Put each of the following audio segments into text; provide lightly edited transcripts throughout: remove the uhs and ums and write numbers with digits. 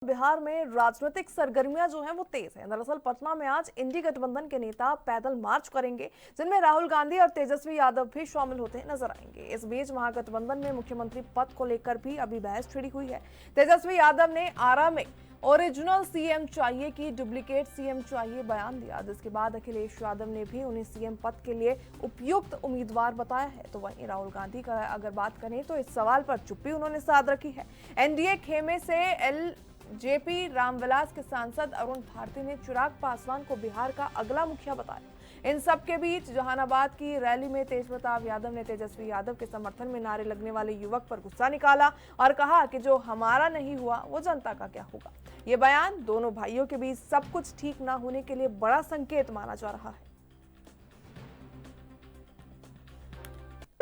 बिहार में राजनीतिक सरगर्मियां जो हैं वो तेज है। दरअसल पटना में आज इंडी गठबंधन के नेता पैदल मार्च करेंगे, जिनमें राहुल गांधी और तेजस्वी यादव भी शामिल होते नजर आएंगे। इस बीच महागठबंधन में मुख्यमंत्री पद को लेकर भी अभी बहस छिड़ी हुई है। तेजस्वी यादव ने आरा में ओरिजिनल सीएम चाहिए कि डुप्लीकेट सीएम चाहिए बयान दिया, जिसके बाद अखिलेश यादव ने भी उन्हें सीएम पद के लिए उपयुक्त उम्मीदवार बताया है। तो वहीं राहुल गांधी का अगर बात करें तो इस सवाल पर चुप्पी उन्होंने साध रखी है। एनडीए खेमे से जेपी रामविलास के सांसद अरुण भारती ने चिराग पासवान को बिहार का अगला मुखिया बताया। इन सब के बीच जहानाबाद की रैली में तेजप्रताप यादव ने तेजस्वी यादव के समर्थन में नारे लगने वाले युवक पर गुस्सा निकाला और कहा कि जो हमारा नहीं हुआ वो जनता का क्या होगा। ये बयान दोनों भाइयों के बीच सब कुछ ठीक ना होने के लिए बड़ा संकेत माना जा रहा है।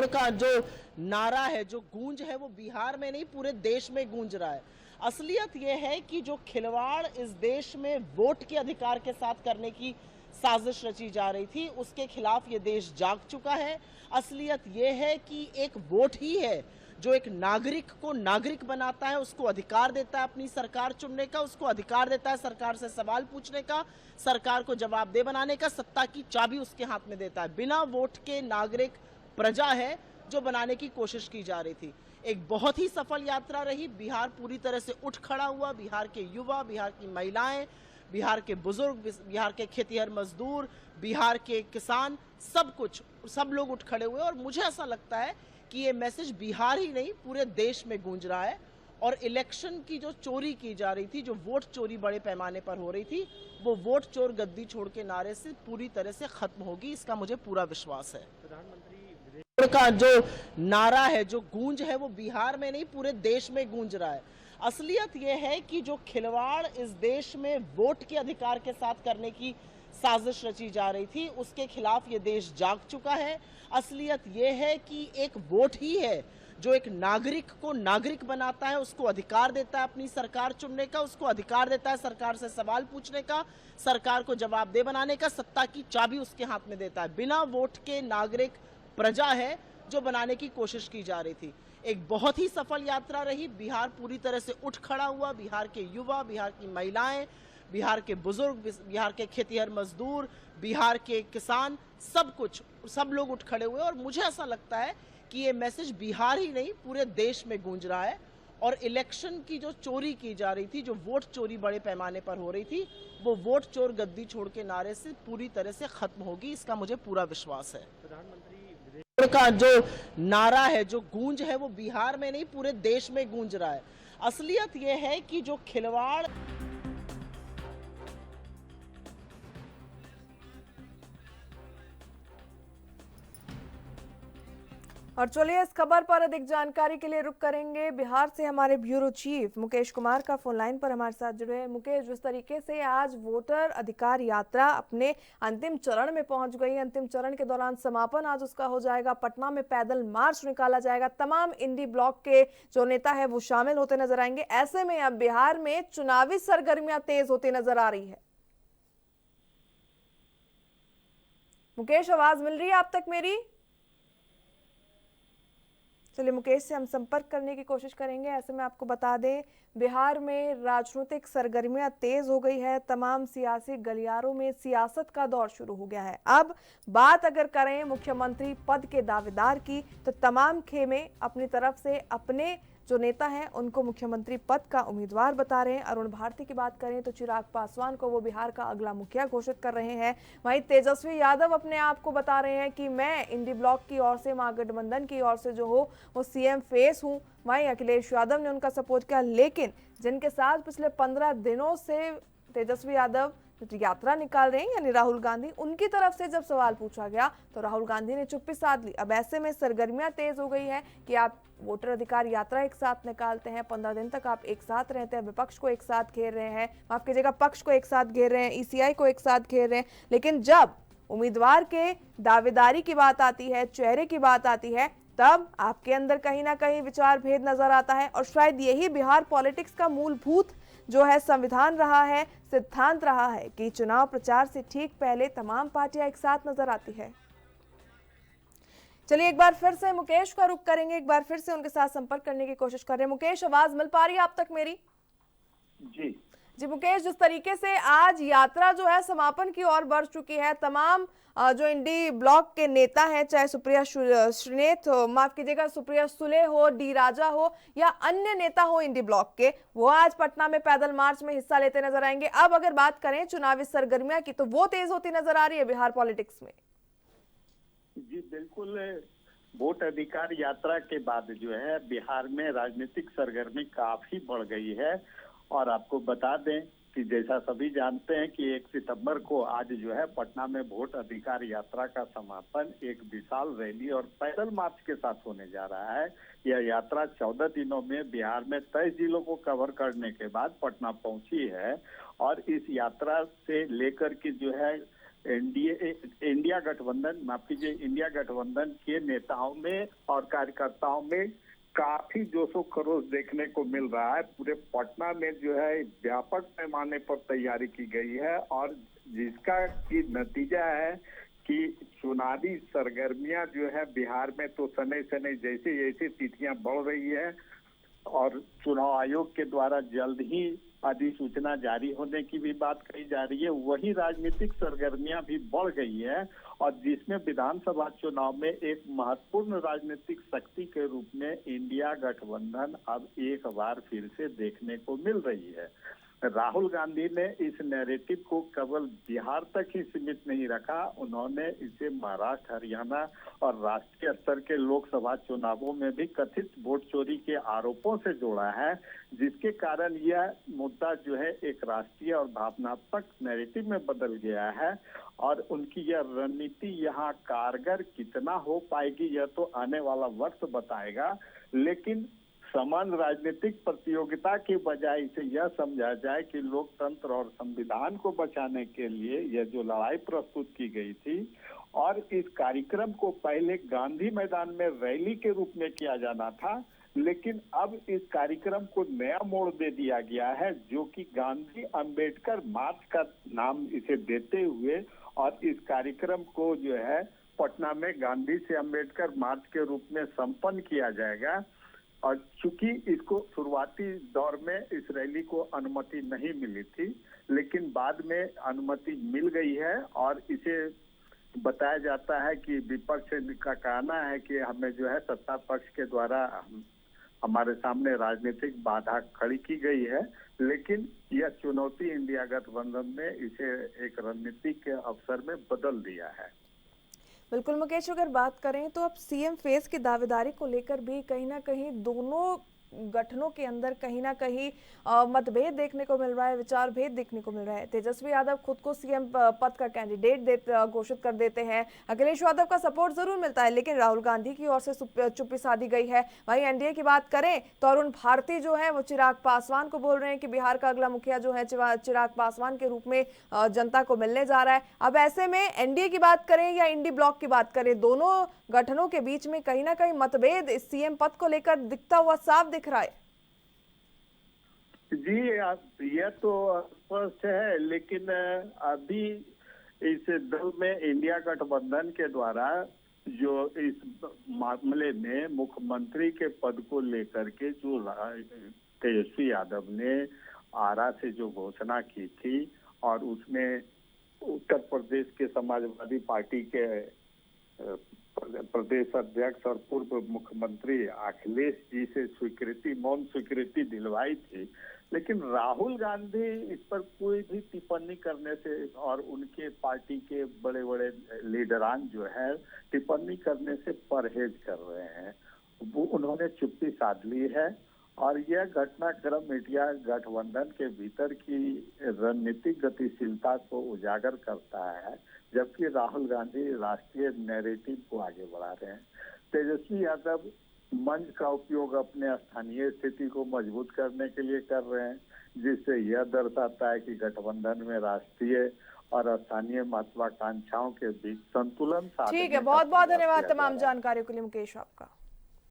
का जो नारा है, जो गूंज है, वो बिहार में नहीं पूरे देश में गूंज रहा है। असलियत यह है कि जो खिलवाड़ इस देश में वोट के अधिकार के साथ करने की साजिश रची जा रही थी, उसके खिलाफ ये देश जाग चुका है। असलियत यह है कि एक वोट ही है जो एक नागरिक को नागरिक बनाता है, उसको अधिकार देता है अपनी सरकार चुनने का, उसको अधिकार देता है सरकार से सवाल पूछने का, सरकार को जवाबदेह बनाने का, सत्ता की चाबी उसके हाथ में देता है। बिना वोट के नागरिक प्रजा है जो बनाने की कोशिश की जा रही थी। एक बहुत ही सफल यात्रा रही। बिहार पूरी तरह से उठ खड़ा हुआ। बिहार के युवा, बिहार की महिलाएं, बिहार के बुजुर्ग, बिहार के खेतीहर मजदूर, बिहार के किसान, सब लोग उठ खड़े हुए। और मुझे ऐसा लगता है कि ये मैसेज बिहार ही नहीं पूरे देश में गूंज रहा है। और इलेक्शन की जो चोरी की जा रही थी, जो वोट चोरी बड़े पैमाने पर हो रही थी, वो वोट चोर गद्दी छोड़ के नारे से पूरी तरह से खत्म होगी, इसका मुझे पूरा विश्वास है। का जो नारा है, जो गूंज है, वो बिहार में नहीं पूरे देश में गूंज रहा है। असलियत यह है कि जो खिलवाड़ इस देश में वोट के अधिकार के साथ करने की साजिश रची जा रही थी, उसके खिलाफ ये देश जाग चुका है। असलियत यह है कि एक वोट ही है जो एक नागरिक को नागरिक बनाता है, उसको अधिकार देता है अपनी सरकार चुनने का, उसको अधिकार देता है सरकार से सवाल पूछने का, सरकार को जवाबदेह बनाने का, सत्ता की चाबी उसके हाथ में देता है। बिना वोट के नागरिक प्रजा है जो बनाने की कोशिश की जा रही थी। एक बहुत ही सफल यात्रा रही। बिहार पूरी तरह से उठ खड़ा हुआ। बिहार के युवा, बिहार की महिलाएं, बिहार के बुजुर्ग, बिहार के खेतीहर मजदूर, बिहार के किसान, सब लोग उठ खड़े हुए। और मुझे ऐसा लगता है कि ये मैसेज बिहार ही नहीं पूरे देश में गूंज रहा है। और इलेक्शन की जो चोरी की जा रही थी, जो वोट चोरी बड़े पैमाने पर हो रही थी, वो वोट चोर गद्दी छोड़ के नारे से पूरी तरह से खत्म होगी, इसका मुझे पूरा विश्वास है। का जो नारा है, जो गूंज है, वो बिहार में नहीं पूरे देश में गूंज रहा है। असलियत यह है कि जो खिलवाड़ और चलिए इस खबर पर अधिक जानकारी के लिए रुक करेंगे बिहार से हमारे ब्यूरो चीफ मुकेश कुमार का फोन लाइन पर हमारे साथ जुड़े हैं। मुकेश, जिस तरीके से आज वोटर अधिकार यात्रा अपने अंतिम चरण में पहुंच गई, अंतिम चरण के दौरान समापन आज उसका हो जाएगा, पटना में पैदल मार्च निकाला जाएगा, तमाम इंडी ब्लॉक के जो नेता है वो शामिल होते नजर आएंगे। ऐसे में अब बिहार में चुनावी सरगर्मियां तेज होती नजर आ रही है। मुकेश, आवाज मिल रही है आप तक मेरी? चलिए मुकेश से हम संपर्क करने की कोशिश करेंगे। ऐसे में आपको बता दें, बिहार में राजनीतिक सरगर्मियां तेज हो गई है। तमाम सियासी गलियारों में सियासत का दौर शुरू हो गया है। अब बात अगर करें मुख्यमंत्री पद के दावेदार की, तो तमाम खेमे अपनी तरफ से अपने जो नेता हैं उनको मुख्यमंत्री पद का उम्मीदवार बता रहे हैं। अरुण भारती की बात करें तो चिराग पासवान को वो बिहार का अगला मुखिया घोषित कर रहे हैं। वहीं तेजस्वी यादव अपने आप को बता रहे हैं कि मैं इंडी ब्लॉक की ओर से, महागठबंधन की ओर से जो हो वो सीएम फेस हूं। वहीं अखिलेश यादव ने उनका सपोर्ट किया, लेकिन जिनके साथ पिछले 15 दिनों से तेजस्वी यादव यात्रा निकाल रहे हैं यानी राहुल गांधी, उनकी तरफ से जब सवाल पूछा गया तो राहुल गांधी ने चुप्पी साध ली। अब ऐसे में सरगर्मियां तेज हो गई है कि आप वोटर अधिकार यात्रा एक साथ निकालते हैं, 15 दिन तक आप एक साथ रहते हैं, विपक्ष को एक साथ घेर रहे हैं, माफ कीजिएगा पक्ष को एक साथ घेर रहे हैं, ईसीआई को एक साथ घेर रहे हैं। लेकिन जब उम्मीदवार के दावेदारी की बात आती है, चेहरे की बात आती है, तब आपके अंदर कहीं ना कहीं विचार भेद नजर आता है। और शायद यही बिहार पॉलिटिक्स का मूलभूत जो है संविधान रहा है, सिद्धांत रहा है कि चुनाव प्रचार से ठीक पहले तमाम पार्टियां एक साथ नजर आती है। चलिए एक बार फिर से मुकेश का रुख करेंगे, एक बार फिर से उनके साथ संपर्क करने की कोशिश कर रहे हैं। मुकेश, आवाज मिल पा रही है आप तक मेरी? जी जी मुकेश, जिस तरीके से आज यात्रा जो है समापन की ओर बढ़ चुकी है, तमाम जो इंडी ब्लॉक के नेता हैं, चाहे सुप्रिया श्रीनेत हो, माफ कीजिएगा सुप्रिया सुले हो, डी राजा हो या अन्य नेता हो इंडी ब्लॉक के, वो आज पटना में पैदल मार्च में हिस्सा लेते नजर आएंगे। अब अगर बात करें चुनावी सरगर्मियां की, तो वो तेज होती नजर आ रही है बिहार पॉलिटिक्स में। जी बिल्कुल, वोट अधिकार यात्रा के बाद जो है बिहार में राजनीतिक सरगर्मी काफी बढ़ गई है। और आपको बता दें कि जैसा सभी जानते हैं कि 1 सितंबर को आज जो है पटना में वोट अधिकार यात्रा का समापन एक विशाल रैली और पैदल मार्च के साथ होने जा रहा है। यह यात्रा 14 दिनों में बिहार में 23 जिलों को कवर करने के बाद पटना पहुंची है। और इस यात्रा से लेकर के जो है इंडिया गठबंधन, माफ कीजिए, इंडिया गठबंधन के नेताओं में और कार्यकर्ताओं में काफी जोशो खरोश देखने को मिल रहा है। पूरे पटना में जो है व्यापक पैमाने पर तैयारी की गई है और जिसका की नतीजा है कि चुनावी सरगर्मियां जो है बिहार में तो सने सने जैसे जैसे तिथियां बढ़ रही है और चुनाव आयोग के द्वारा जल्द ही अधिसूचना जारी होने की भी बात कही जा रही है। वही राजनीतिक सरगर्मियां भी बढ़ गई है और जिसमें विधानसभा चुनाव में एक महत्वपूर्ण राजनीतिक शक्ति के रूप में इंडिया गठबंधन अब एक बार फिर से देखने को मिल रही है। राहुल गांधी ने इस नैरेटिव को केवल बिहार तक ही सीमित नहीं रखा, उन्होंने इसे महाराष्ट्र, हरियाणा और राष्ट्रीय स्तर के लोकसभा चुनावों में भी कथित वोट चोरी के आरोपों से जोड़ा है, जिसके कारण यह मुद्दा जो है एक राष्ट्रीय और भावनात्मक नैरेटिव में बदल गया है। और उनकी यह रणनीति यहाँ कारगर कितना हो पाएगी यह तो आने वाला वक्त बताएगा, लेकिन समान राजनीतिक प्रतियोगिता के बजाय इसे यह समझा जाए कि लोकतंत्र और संविधान को बचाने के लिए यह जो लड़ाई प्रस्तुत की गई थी और इस कार्यक्रम को पहले गांधी मैदान में रैली के रूप में किया जाना था, लेकिन अब इस कार्यक्रम को नया मोड़ दे दिया गया है, जो कि गांधी अंबेडकर मार्च का नाम इसे देते हुए और इस कार्यक्रम को जो है पटना में गांधी से अंबेडकर मार्च के रूप में संपन्न किया जाएगा। और चूंकि इसको शुरुआती दौर में इस रैली को अनुमति नहीं मिली थी, लेकिन बाद में अनुमति मिल गई है और इसे बताया जाता है कि विपक्ष का कहना है कि हमें जो है सत्ता पक्ष के द्वारा हमारे सामने राजनीतिक बाधा खड़ी की गई है, लेकिन यह चुनौती इंडिया गठबंधन ने इसे एक रणनीतिक अवसर में बदल दिया है। बिल्कुल मुकेश, अगर बात करें तो अब सीएम फेस की दावेदारी को लेकर भी कहीं ना कहीं दोनों गठनों के अंदर कहीं ना कहीं मतभेद देखने को मिल रहा है, विचार भेद देखने को मिल रहा है। तेजस्वी यादव खुद को सीएम पद का कैंडिडेट घोषित कर देते हैं, अखिलेश यादव का सपोर्ट जरूर मिलता है, लेकिन राहुल गांधी की ओर से चुप्पी साधी गई है। वहीं एनडीए की बात करें तो अरुण भारती जो है वो चिराग पासवान को बोल रहे हैं कि बिहार का अगला मुखिया जो है चिराग पासवान के रूप में जनता को मिलने जा रहा है। अब ऐसे में एनडीए की बात करें या इंडी ब्लॉक की बात करें, दोनों गठनों के बीच में कहीं ना कहीं मतभेद इस सीएम पद को लेकर दिखता हुआ साफ दिख रहा है। जी यह तो स्पष्ट है, लेकिन अभी इस दल में इंडिया गठबंधन के द्वारा जो इस मामले में मुख्यमंत्री के पद को लेकर के जो तेजस्वी यादव ने आरा से जो घोषणा की थी और उसमें उत्तर प्रदेश के समाजवादी पार्टी के प्रदेश अध्यक्ष और पूर्व मुख्यमंत्री अखिलेश जी से मौन स्वीकृति दिलवाई थी, लेकिन राहुल गांधी इस पर कोई भी टिप्पणी करने से और उनके पार्टी के बड़े बड़े लीडरान जो है टिप्पणी करने से परहेज कर रहे हैं। वो उन्होंने चुप्पी साध ली है और यह घटनाक्रम इंडिया गठबंधन के भीतर की रणनीतिक गतिशीलता को उजागर करता है, जबकि राहुल गांधी राष्ट्रीय नैरेटिव को आगे बढ़ा रहे हैं। तेजस्वी यादव मंच का उपयोग अपने स्थानीय स्थिति को मजबूत करने के लिए कर रहे हैं, जिससे यह दर्शाता है कि गठबंधन में राष्ट्रीय और स्थानीय महत्वाकांक्षाओं के बीच संतुलन। ठीक है, बहुत बहुत धन्यवाद तमाम जानकारियों के लिए मुकेश आपका।